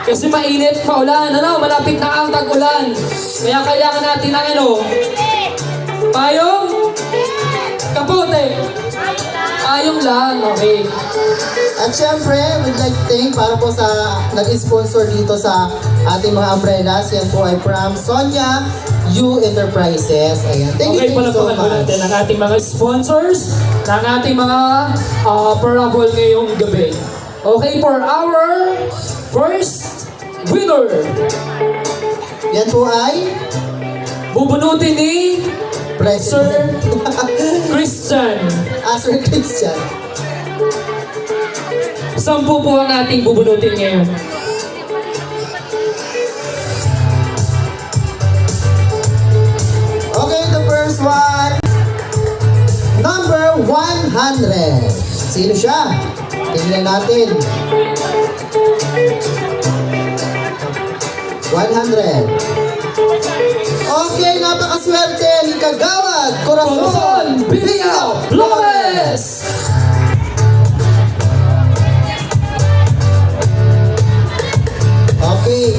Kasi mainit, maulan, malapit na ang tag-ulan. Kaya kailangan natin ng payong? Kapote? Payong lang, okay. At syempre, we'd like to thank para po sa nag-sponsor dito sa ating mga umbrellas. Yan po ay from Sonia U Enterprises. Ayan. Thank you so palapakan po much. natin ang ating mga sponsors, ng ating mga parapol ngayong gabi. Okay, for our first winner. Yan po ay Bubunutin ni Sir President. Christian. Sir Christian. 10 po ang ating bubunutin ngayon. Okay, the first one. Number 100. Sino siya? Tingnan natin. 100. Okay, napakaswerte ni Kagawad Corazon Biliao Flores! Okay.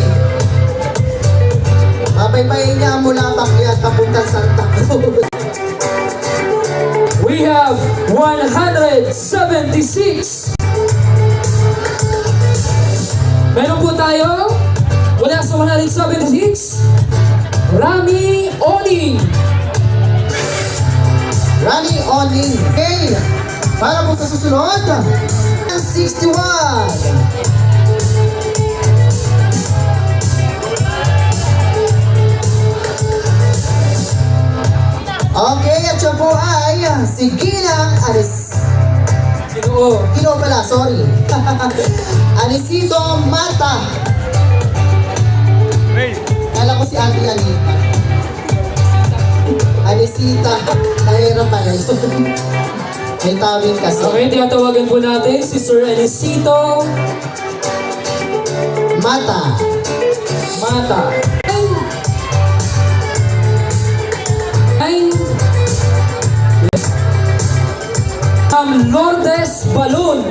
Mapaypayin niya mula Bakyat papunta Santa Cruz. We have 176. Meron po tayo, wala sa 176, Rami Oning. Rani Oning. Okay. Para po sa susunod, 61. Okay, at siya po ay si Ginang Aris. Sino? Kino pala, sorry. Anisito Mata. Kala ko si Ate Anita. Anisita. Kahirap pala yun. May tawin kasi. Okay, tinatawagan po natin si Sir Anisito Mata. Mata. Lourdes Balon.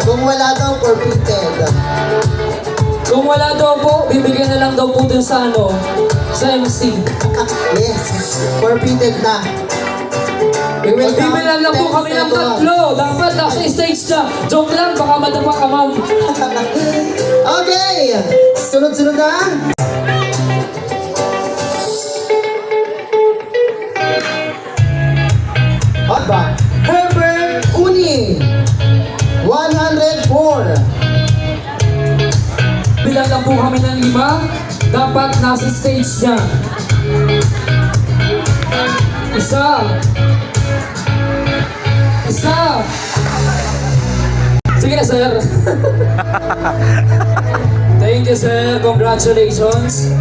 Kung wala daw, forfeited. Kung wala daw po, bibigyan na lang daw po dun sa sa MC. Yes, forfeited na. We will Magbibilan lang po 10 kami ng seconds. 3. Dapat nasa stage na. Joke lang, baka madapa ka, ma'am. Okay, sunod-sunod na. Aba, Herbert Uning, 104. Bilang lang po kami ng 5. Dapat nasa stage niya. Isa. Sige na, sir. Thank you, sir. Congratulations.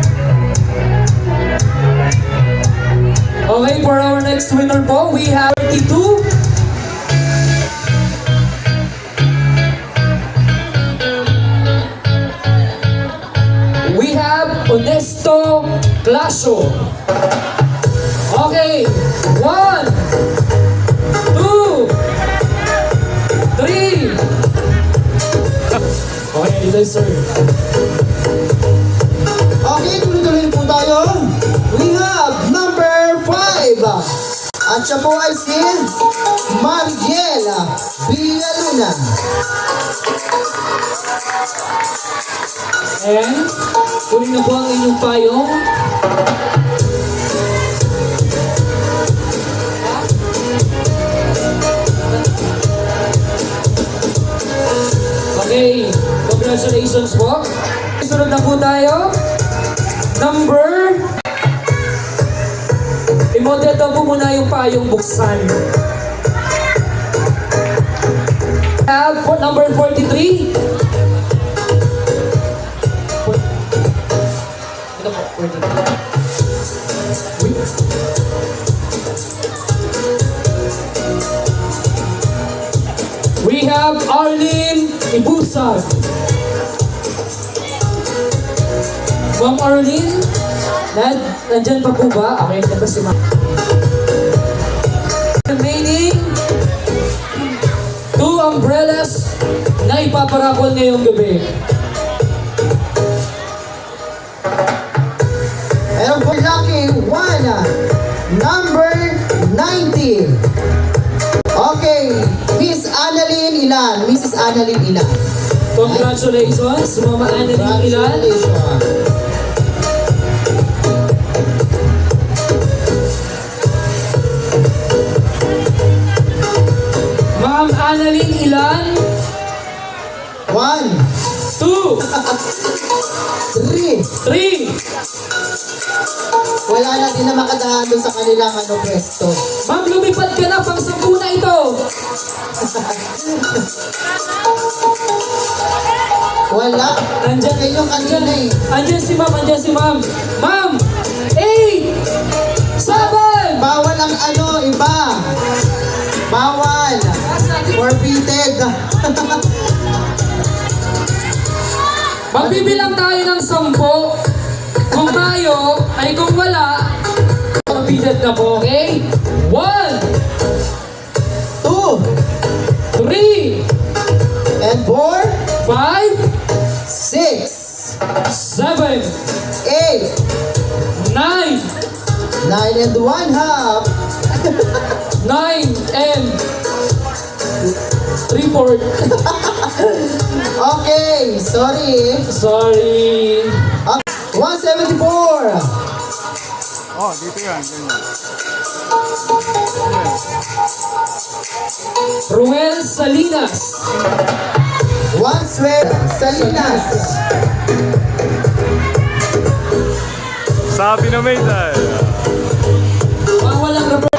Okay, for our next winner po, we have 32. We have Honesto Clasio. Okay, 1, 2, 3. Okay, dito sir. Okay, tuloy-tuloy po tayo. We have number 5. At siya po ay si Mariela Villaluna. And, kunin na po ang inyong payong. Okay, congratulations po. Sunod na po tayo. Number... I-model daw po muna yung payong buksan. Have number 43. Ito po, 43. Wait. We have Arlene Ibusag. Ma'am Arlene, nandyan pa po ba? Okay, ito si Ma'am. Remaining na ipaparapol ngayong gabi. And for lucky one, number 90. Okay, Miss Annalyn Ilan. Mrs. Annalyn Ilan. Congratulations, Mama Annalyn Ilan. Congratulations. Ma'am Annalyn Ilan. 1, 2, 3. 3. Wala na din na makadaan doon sa kanilang pwesto. Ma'am, lumipad ka na, pang 10 na ito. Wala. Andyan, Kayo yung kanina eh. andyan si ma'am, andyan si ma'am. Ma'am, 8, 7. Bawal ang iba. Bawal. Forfeited. Magbibilang tayo ng 10. Kung tayo, ay kung wala, forfeited na po, okay? 1, 2, 3, and 4, 5, 6, 7, 8, 9, 9 and 1 half. 9 and 3/4. Okay, sorry. Sorry. 174. Oh, dito yan. Ganyan. Ruel Salinas. 112. Salinas. Sabi na may tayo. Walang rubber.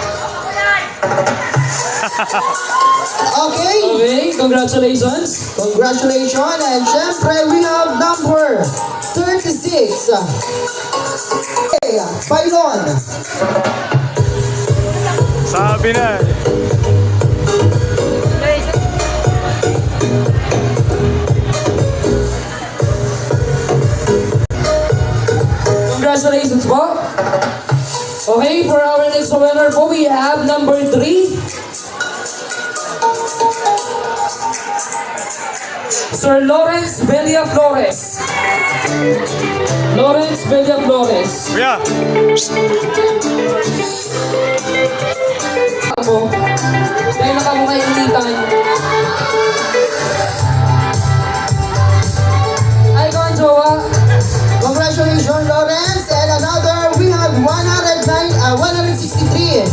Okay. Okay, congratulations. Congratulations. And syempre, we have number 36. Okay, Pailon. Sabi na. Congratulations po. Okay, for our next winner po, we have number 3. Sir Lawrence Belia Flores. Lawrence Belia Flores. Kuya. Ako, dahil nakamukainitan. Ay, ikaw ang jowa. Congratulations, Lawrence. And another, we have 163.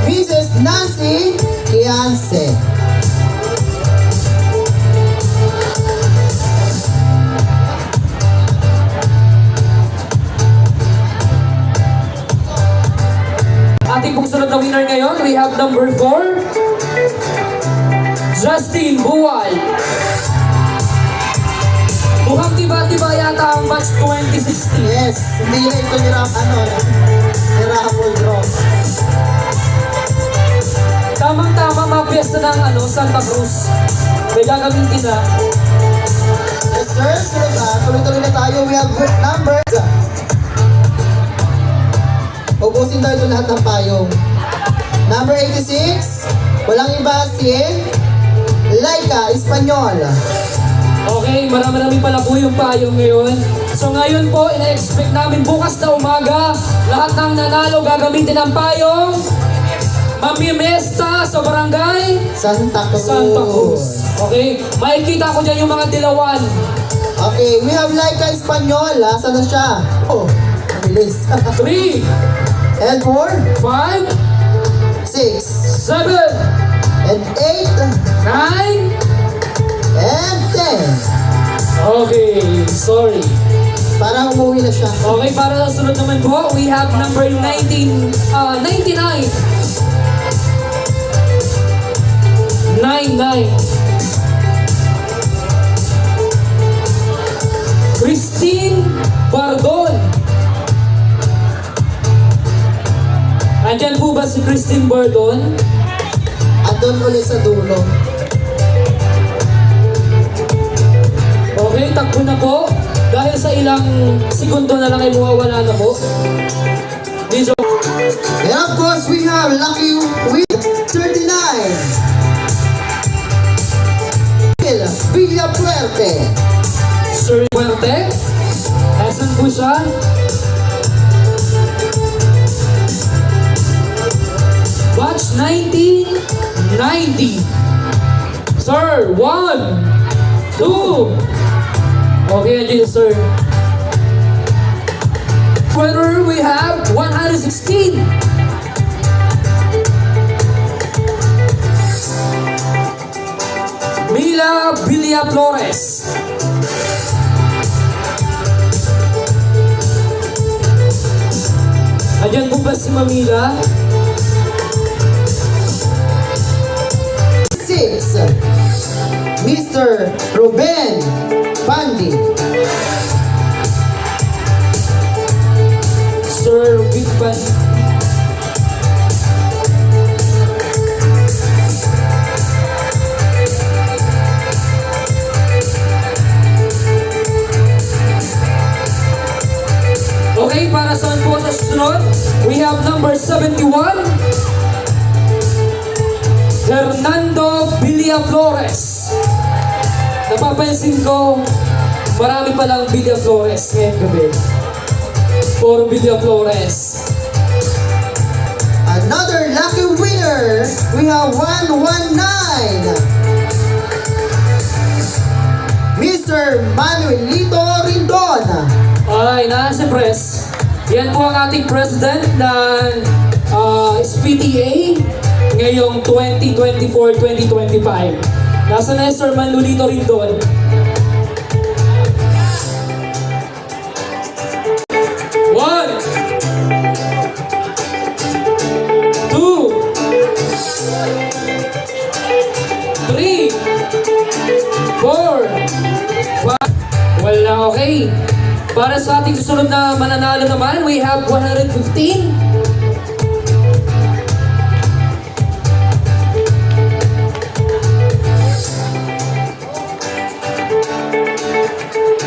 Mrs. Nancy Kianse. Ating pong sunod na winner ngayon, we have number 4. Justin Buwal. Mukhang tiba-tiba yata ang match 2016. Yes, hindi na ito nirahabol draw. Tamang-tama mga piyesta ng Santa Cruz. May gagamitin na. Yes, sir. Sunod na. Tuloy-tuloy na tayo. We have numbers. Ubusin daw ito lahat ng payong. Number 86. Walang iba si Laika Espanyol. Okay, marami pala po yung payong ngayon. So ngayon po, ina-expect namin bukas na umaga, lahat ng nanalo gagamitin ng payong mamimesta sa barangay Santa Cruz. Santa Cruz. Okay, makikita ko dyan yung mga dilawan. Okay, we have Laika Espanyol. Saan na siya? Oh, mabilis. 3, And 4, 5, 6, 7, and 8, 9. and 10. Okay, sorry. Parang umuwi na siya. Okay, para sa sunod naman po, we have number 99. 99. Christine Bardon. Andyan po ba si Christine Bardon? Andun ulit sa dulo. Okay, takbo na po. Dahil sa ilang segundo na lang ay mawawala na po. Dito. And of course, we have Lucky with 39. Sir Puerte. Nasaan po siya? Batch 1990. Sir, 1, 2. Okay, andyan sir. Winner, we have 116. Mila Villa Flores. Andyan po ba si Mamila? 6. Mr. Ruben Pandi. Sir Big Pan. Okay, para saan po sa susunod? We have number 71. Hernando Villa Flores. Napapansin ko, marami palang Villa Flores ngayong gabi. Puro Villa Flores. Another lucky winner. We have 119. Mr. Manuelito Rindon. Ay, nasa press. Yan po ang ating president ng SPTA ngayong 2024-2025. Nasa na Sir Manolito rin doon. One, 2, 3, 4, 5. Wala, okay. Para sa ating susunod na mananalo naman, we have 115.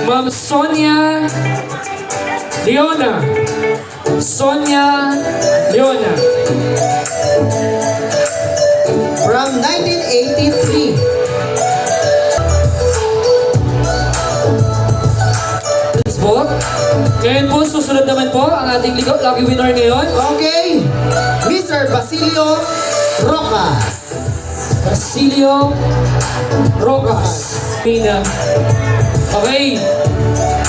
Ma'am Sonia Leona. Sonia Leona. From 1983. Po. Ngayon po, susunod naman po ang ating lucky winner ngayon. Okay. Mr. Basilio Rocas. Basilio Rocas. Pina. Okay.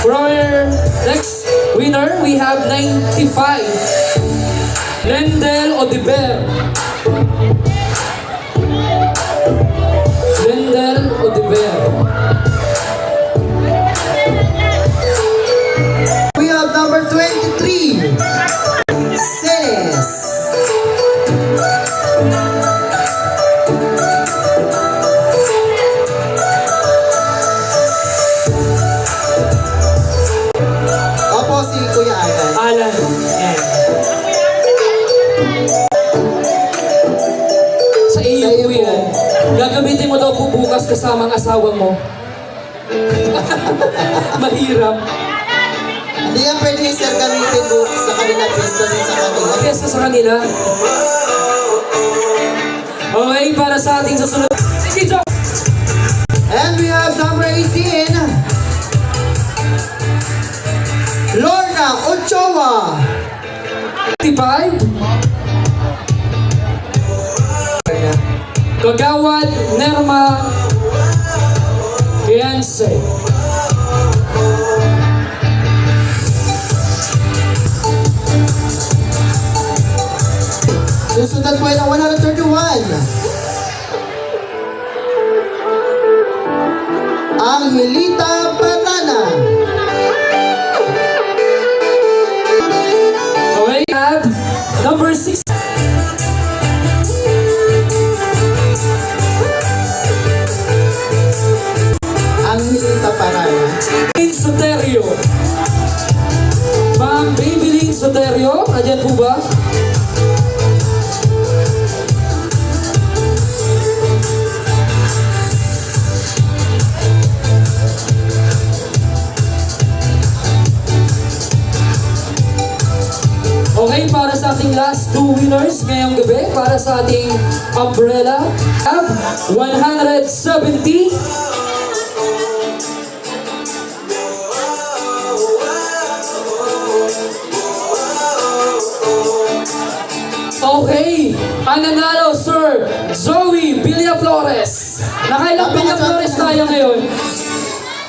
For our next winner, we have 95. Lendel Odiber. Lendel Odiber. We have number 23. Celes. Opo, si Kuya Alan. Alan. Yan. Sa iyo po yan. Gagamitin mo daw po bukas kasama ang asawa mo. Mahirap. Hindi yan pwede sir gamitin mo sa kanila pista din sa kanila. Yes, sa kanila. Okay, para sa ating susunod. Sige, Joe! And we have number 18. Lorna Ochoa. 55. Kagawad Nerma Fiance. Susunod po ay ang 131. Angelita Patana. Okay, have number 6. Angelita Patana. Soterio. Ma'am Babylin Soterio, andyan po ba? Okay, para sa ating last two winners ngayong gabi, para sa ating umbrella, have 170. Okay, ang nanalo, Sir Joey Villaflores. Nakailang Villaflores tayo ngayon?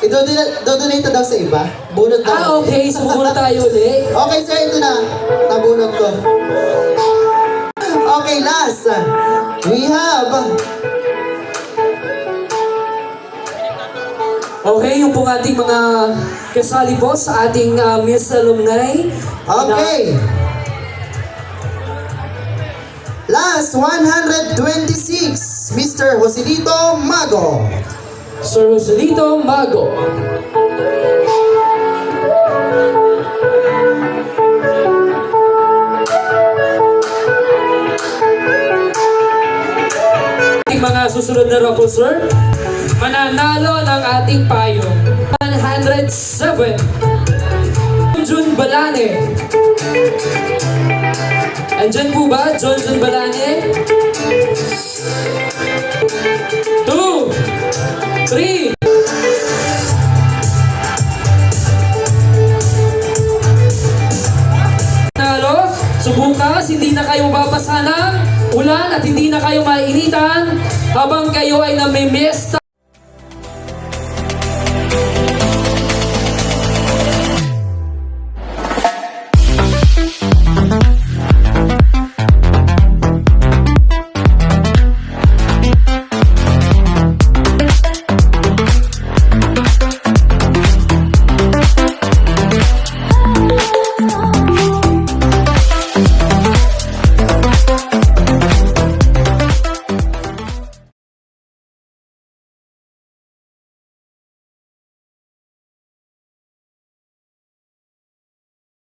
Idodonate daw sa iba. Bunot daw. Ah, okay, sumuna tayo ulit. Okay, sir, ito na. Nabunot ko. Okay, last. We have... Okay, yung pong ating mga kasali po sa ating Miss Alumni. Okay. Last, 126, Mr. Joselito Mago. Sir Joselito Mago. Ating mga susunod na raffle, sir, mananalo ng ating payo. 107. Jun Balane. Andyan po ba, John Balane? 2, 3. Nalo, subukas, hindi na kayo mababasa ng ulan at hindi na kayo mainitan habang kayo ay namimiesta